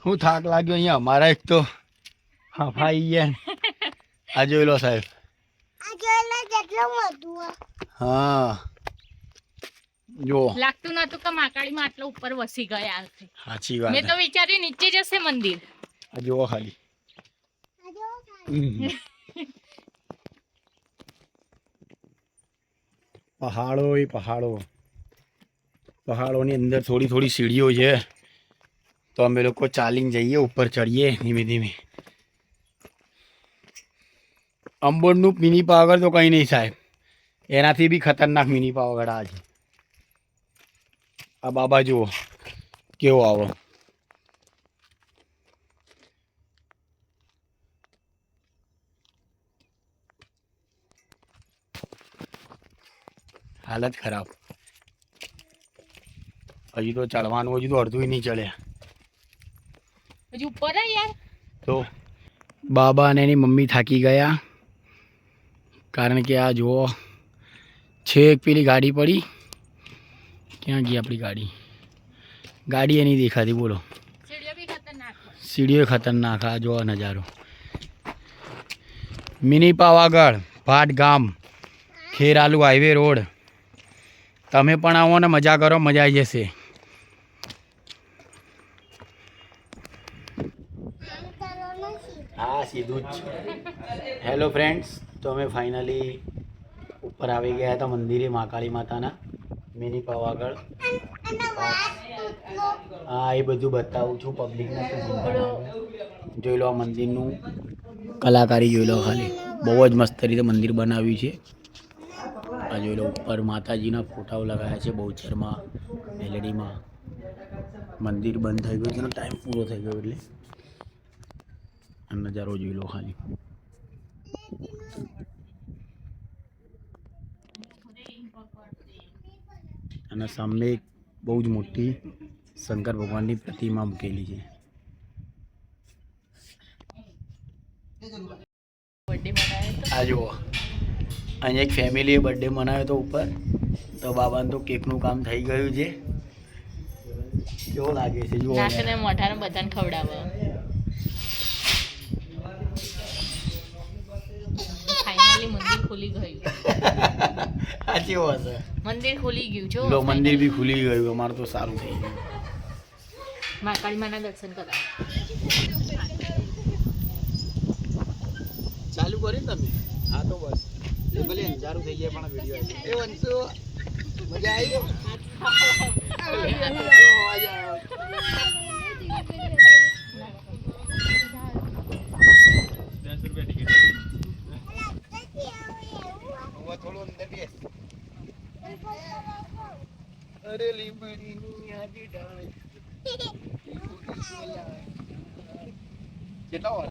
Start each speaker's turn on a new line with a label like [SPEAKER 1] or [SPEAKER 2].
[SPEAKER 1] હું થાક લાગ્યો અહીંયા અમારા એક તો હા ભાઈ ગયા આ જોઈ લો સાહેબ હા જો
[SPEAKER 2] લાગતું નતું કે માકાળીમાં આટલો ઉપર વસી ગયા હશે.
[SPEAKER 1] સાચી વાત
[SPEAKER 2] મેં તો વિચાર્યું નીચે જશે મંદિર.
[SPEAKER 1] આ જુઓ ખાલી પહાડો એ પહાડો પહાડોની અંદર થોડી થોડી સીડીઓ છે તો અમે લોકો ચાલીને જઈએ ઉપર ચડીએ ધીમે ધીમે. અંબોરનું મિની પાવાગઢ તો કંઈ નહીં સાહેબ, એનાથી બી ખતરનાક મિની પાવાગઢ આ છે. આ બાબા જુઓ કેવો આવો હાલત ખરાબ. હજી તો ચડવાનું, હજી તો અડધું નહીં ચડ્યા.
[SPEAKER 2] હજુ ઉપર હે યાર.
[SPEAKER 1] તો બાબા અને એની મમ્મી થાકી ગયા કારણ કે આ જુઓ છેક પેલી ગાડી પડી. ક્યાં ગઈ આપણી ગાડી? ગાડી એની દેખાતી. બોલો
[SPEAKER 2] સીડીઓ બી ખતરનાક.
[SPEAKER 1] સીડીઓ ખતરનાક. આ જો નજારો મિની પાવાગઢ ભાટ ગામ ખેરાલુ હાઈવે રોડ. તમે પણ આવો ને મજા કરો, મજા આવી જશે. હા સીધું જ. હેલો ફ્રેન્ડ્સ, તો અમે ફાઇનલી ઉપર આવી ગયા હતા મંદિરે મહાકાળી માતાના મિની પાવાગઢ. હા એ બધું બતાવું છું પબ્લિકને. જોઈ લો આ મંદિરનું કલાકારી જોઈ લો ખાલી. બહુ જ મસ્ત રીતે મંદિર બનાવ્યું છે. આ જોઈ લો ઉપર માતાજીના ફોટાઓ લગાવ્યા છે બહુચરમાં એલઈડીમાં. મંદિર બંધ થઈ ગયું છે, ટાઈમ પૂરો થઈ ગયો એટલે. નજારો જોઈ લો ખાલી. અને સામે એક બહુ જ મોટી શંકર ભગવાનની પ્રતિમા મૂકેલી છે. આ જુઓ અહીંયા એક ફેમિલીએ બર્થડે મનાવ્યો હતો ઉપર, તો બાબાને તો કેકનું કામ થઈ ગયું છે. કેવો લાગે છે જુઓ.
[SPEAKER 2] નાખને મોઢાને બધાને ખવડાવે. ફાઇનલી મંદિર ખુલી ગયું.
[SPEAKER 1] સાચી વાત છે.
[SPEAKER 2] મંદિર ખુલી ગયું છો.
[SPEAKER 1] લો મંદિર બી ખુલી ગયું. અમારું તો સારું થઈ ગયું.
[SPEAKER 2] મહાકાળી માના દર્શન કરાવ.
[SPEAKER 1] ચાલુ કર્યું તમે? હા તો બસ ભલે અંધારું થઈ જાય પણ વિડીયો એ વંશુ મજા આવી. થોડું અંદર બેસ. અરે લીમડીની આજી ડાળ કેટલા વાર